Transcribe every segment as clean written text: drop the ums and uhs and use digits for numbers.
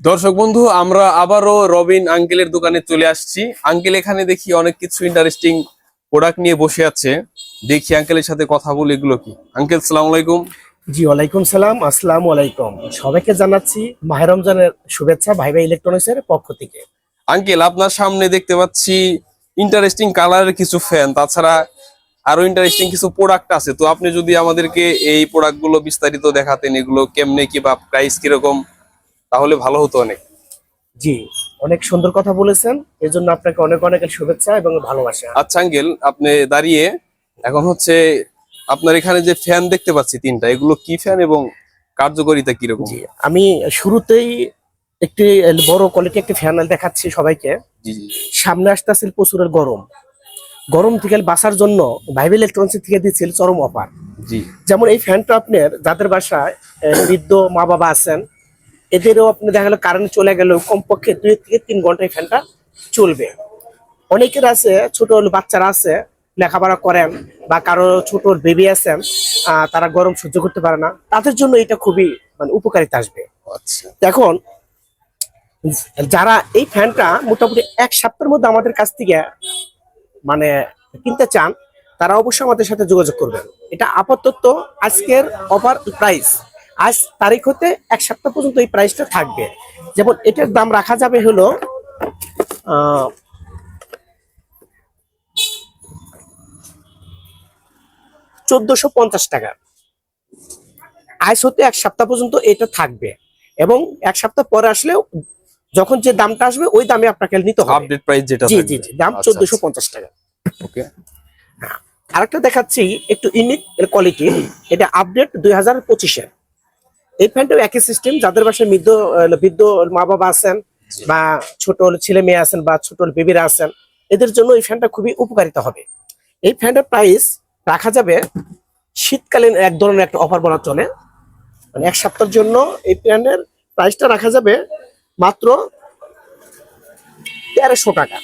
দর্শক বন্ধু, আমরা আবারও রবিন আঙ্কেলের দোকানে চলে আসছি। আঙ্কেল এখানে দেখি অনেক কিছু ইন্টারেস্টিং প্রোডাক্ট নিয়ে বসে আছে। দেখি আঙ্কেলের সাথে কথা বলি। এগুলো কি আঙ্কেল? সালাম আলাইকুম। জি ওয়ালাইকুম সালাম, আসসালামু আলাইকুম। সবাইকে জানাচ্ছি মাহে রমজানের শুভেচ্ছা ভাই ভাই ইলেকট্রনিক্সের পক্ষ থেকে। আঙ্কেল, আপনার সামনে দেখতে পাচ্ছি ইন্টারেস্টিং কালারের কিছু ফ্যান, তাছাড়া আরো ইন্টারেস্টিং কিছু প্রোডাক্ট আছে। তো আপনি যদি আমাদেরকে এই প্রোডাক্ট গুলো বিস্তারিত দেখাতেন, এগুলো কেমনে কি বা প্রাইস কিরকম, তাহলে ভালো হতো অনেক। জি, অনেক সুন্দর কথা বলেছেন, এজন্য আপনাকে অনেক অনেক শুভেচ্ছা এবং ভালোবাসা। আচ্ছা আঙ্কেল, আপনি দাঁড়িয়ে এখন হচ্ছে আপনার এখানে যে ফ্যান দেখতে পাচ্ছি তিনটা, এগুলো কি ফ্যান এবং কার্যকারিতা কিরকম? জি, আমি শুরুতেই একটি বড় কোয়ালিটি একটি ফ্যান দেখাচ্ছি সবাইকে। জি জি সামনে আসতেছিল প্রচুরের গরম, গরম থেকে বাঁচার জন্য ভাই ভাই ইলেকট্রনিক্স থেকে দিচ্ছিল চরম অফার। জি। যেমন এই ফ্যানটা আপনার যাদের বাসায় বৃদ্ধ মা বাবা আছেন, এদেরও আপনি দেখা গেল কারেন্ট চলে গেল কমপক্ষে 2 থেকে 3 ঘন্টা এই ফ্যানটা চলবে। অনেকের আছে ছোট বাচ্চারা আছে, লেখাপড়া করেন বা কারো ছোট বেবি আছেন, তারা গরম সহ্য করতে পারে না, তাদের জন্য এটা খুবই মানে উপকারিতা আসবে। আচ্ছা। এখন যারা এই ফ্যানটা মোটামুটি 1 সপ্তাহের মধ্যে আমাদের কাছ থেকে মানে কিনতে চান, তারা অবশ্যই আমাদের সাথে যোগাযোগ করবেন। এটা আপাতত আজকের অফার প্রাইস, আজ তারিখ হতে 1 সপ্তাহ পর্যন্ত এই প্রাইসটা থাকবে। যেমন এটার দাম রাখা যাবে হলো 1450 টাকা। আজ হতে 1 সপ্তাহ পর্যন্ত এটা থাকবে এবং 1 সপ্তাহ পরে আসলেও যখন যে দামটা আসবে ওই দামে আপনাকে নিতে হবে। আপডেট প্রাইস যেটা জি থাকবে। জি জি, দাম আচ্ছা, 1450 টাকা। ওকে। আরেকটা দেখাচ্ছি একটু ইউনিক কোয়ালিটি, এটা আপডেট 2025-এর। এই ফ্যানটাও একই সিস্টেম, যাদের বাসায় বৃদ্ধ মা বাবা আছেন বা ছোট ছেলে মেয়ে আছেন বা ছোট বেবিরা আছেন, এদের জন্য এই ফ্যানটা খুবই উপকারিতা হবে। এই ফ্যানটার প্রাইস রাখা যাবে শীতকালীন এক ধরনের একটা অফার বলা চলে, মানে 1 সপ্তাহের জন্য এই ফ্যানের প্রাইসটা রাখা যাবে মাত্র 1300 টাকা।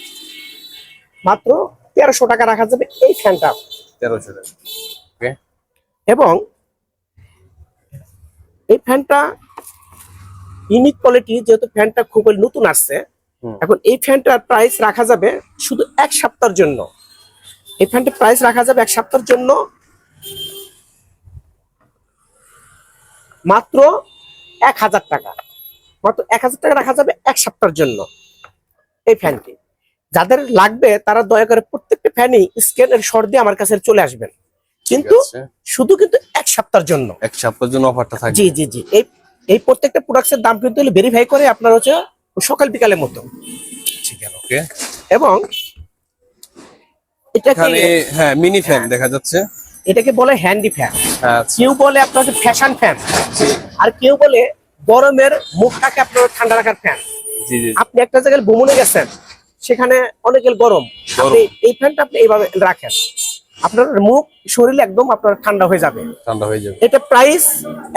মাত্র 1300 টাকা রাখা যাবে এই ফ্যানটা। 1300 টাকা। ওকে। এবং এই ফ্যানটা ইউনিক কোয়ালিটি, যেহেতু ফ্যানটা খুব নতুন আসছে, এখন এই ফ্যানটার প্রাইস রাখা যাবে শুধু 1 সপ্তাহের জন্য। এই ফ্যানটার প্রাইস রাখা যাবে 1 সপ্তাহের জন্য মাত্র 1000 টাকা। মাত্র 1000 টাকা রাখা যাবে 1 সপ্তাহের জন্য এই ফ্যানটি। যাদের লাগবে তারা দয়া করে প্রত্যেকটা ফ্যানই স্ক্যানের শর্ট দিয়ে আমার কাছে চলে আসবেন, কিন্তু শুধু কিন্তু 1 সপ্তাহের জন্য। 1 সপ্তাহের জন্য অফারটা থাকবে। জি জি জি, এই প্রত্যেকটা প্রোডাক্টের দাম কিন্তু ভেরিফাই করে আপনার হচ্ছে সকাল বিকালের মতো। ঠিক আছে, ওকে। এবং এখানে হ্যাঁ মিনি ফ্যান দেখা যাচ্ছে। এটাকে বলে হ্যান্ডি ফ্যান, আচ্ছা। কেউ বলে আপনার ফ্যাশন ফ্যান, আর কেউ বলে গরমের মুখটাকে আপনার ঠান্ডা রাখার ফ্যান। জি জি। আপনি একটা জায়গায় ভ্রমণে গেছেন, সেখানে অনেকের গরম, আপনি এই ফ্যানটা আপনি এইভাবে রাখেন, আপনার মুখ শরীর একদম আপনার ঠান্ডা হয়ে যাবে। ঠান্ডা হয়ে যাবে। এটা প্রাইস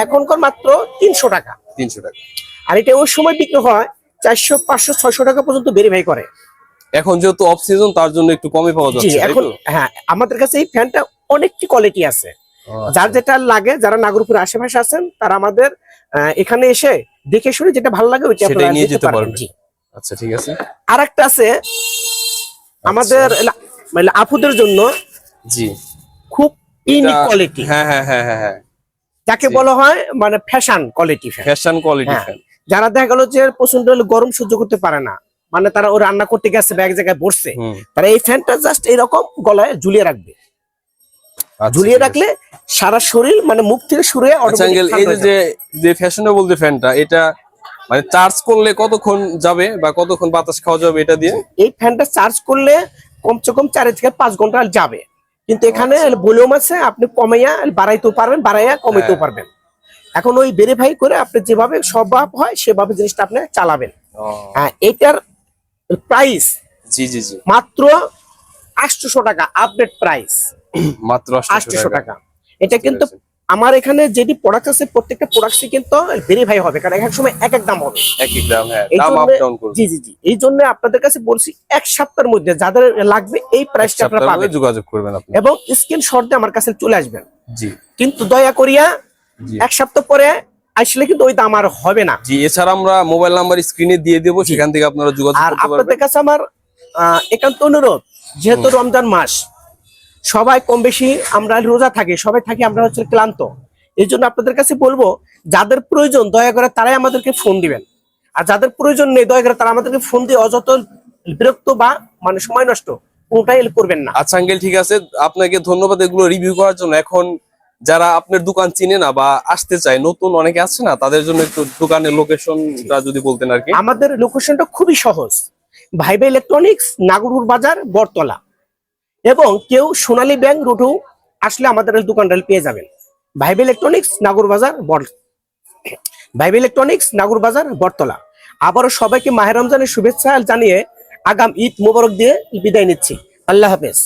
এখনকার মাত্র 300 টাকা। 300 টাকা। আর এটা ওই সময় বিক্রি হয় 400, 500, 600 টাকা পর্যন্ত ভেরিফাই করে। এখন যেহেতু অফ সিজন, তার জন্য একটু কমে পাওয়া জি, যাচ্ছে। এখন হ্যাঁ আমাদের কাছে এই ফ্যানটা অনেকটি কোয়ালিটি আছে। যার যেটা লাগে, যারা নাগরপুরের আশেপাশে আছেন, তারা আমাদের এখানে এসে দেখে শুনে যেটা ভালো লাগে ওইটা আপনারা নিয়ে যেতে পারবেন। জি আচ্ছা, ঠিক আছে। আরেকটা আছে আমাদের মানে আপুদের জন্য, জি, খুব ইউনিক কোয়ালিটি। হ্যাঁ হ্যাঁ হ্যাঁ হ্যাঁ হ্যাঁ, যাকে বলা হয় মানে fashion quality fan. Fashion quality fan. যারা দেখা গেল যে প্রচন্ড গরম সহ্য করতে পারে না, মানে তারা ও রান্না করতে গেছে বা এক জায়গায় বসছে, তারা এই ফ্যানটা জাস্ট এরকম গলায় ঝুলিয়ে রাখবে। ঝুলিয়ে রাখলে সারা শরীর মানে মুখ থেকে শুরু হয়ে এই যে ফ্যাশনেবল যে ফ্যানটা, এটা মানে চার্জ করলে কতক্ষণ যাবে বা কতক্ষণ বাতাস খাওয়া যাবে এটা দিয়ে? এই ফ্যানটা চার্জ করলে কমসে কম 4 থেকে 5 ঘন্টা যাবে, কিন্তু এখানে ভলিউম আছে, আপনি কমাইয়া বাড়াইতেও পারবেন, বাড়াইয়া কমাইতেও পারবেন। এখন ওই ভেরিফাই করে আপনি যেভাবে স্বভাব হয় সেভাবে জিনিসটা আপনি চালাবেন। হ্যাঁ, এটার প্রাইস জি জি জি মাত্র 800 টাকা, আপডেট প্রাইস মাত্র 800 টাকা। এটা কিন্তু আমার এখানে যেটি প্রোডাক্ট আছে প্রত্যেকটা প্রোডাক্টই কিন্তু ভেরিফাই হবে, কারণ এক সময় এক এক দাম হবে, এক এক দাম। হ্যাঁ, দাম আপ ডাউন করবে। জি জি জি, এই জন্য আপনাদের কাছে বলছি 1 সপ্তাহের মধ্যে যাদের লাগবে এই প্রাইসটা আপনারা পাবেন, যোগাযোগ করবেন আপনি এবং স্ক্রিনশট দিয়ে আমার কাছে চলে আসবেন। জি, কিন্তু দয়া করিয়া 1 সপ্তাহ পরে আসলে কিন্তু ওই দাম আর হবে না। জি, এছাড়া আমরা মোবাইল নাম্বার স্ক্রিনে দিয়ে দেবো, সেখান থেকে আপনারা যোগাযোগ আর করতে পারবেন। আপনাদের কাছে আমার একান্ত অনুরোধ, যেহেতু রমজান মাস, সবাই কম বেশি আমরা রোজা থাকি, সবাই থাকি আমরা হচ্ছে ক্লান্ত, এই জন্য আপনাদের কাছে বলবো যাদের প্রয়োজন দয়া করে তারাই আমাদেরকে ফোন দিবেন, আর যাদের প্রয়োজন নেই দয়া করে তারা আমাদেরকে ফোন দিয়ে অযথা বিরক্ত বা মানে সময় নষ্ট কোনটাই করবেন না। আচ্ছা আঙ্কেল, ঠিক আছে, আপনাকে ধন্যবাদ এগুলো রিভিউ করার জন্য। এখন যারা আপনার দোকান চিনে না বা আসতে চায়, নতুন অনেকে আছে না, তাদের জন্য একটু দোকানের লোকেশনটা যদি বলতেন আর কি। আমাদের লোকেশনটা খুবই সহজ, ভাইবা ইলেকট্রনিক্স, নাগরপুর বাজার, বটতলা, এবং কেউ সোনালী ব্যাংক রোডেও আসলে আমাদের এই দোকানটা পেয়ে যাবেন। ভাইবা ইলেকট্রনিক্স, নাগর বাজার, ভাইবা ইলেকট্রনিক্স, নাগর বাজার, বটতলা। আবারও সবাইকে মাহে রমজানের শুভেচ্ছা জানিয়ে আগাম ঈদ মোবারক দিয়ে বিদায় নিচ্ছি। আল্লাহ হাফেজ।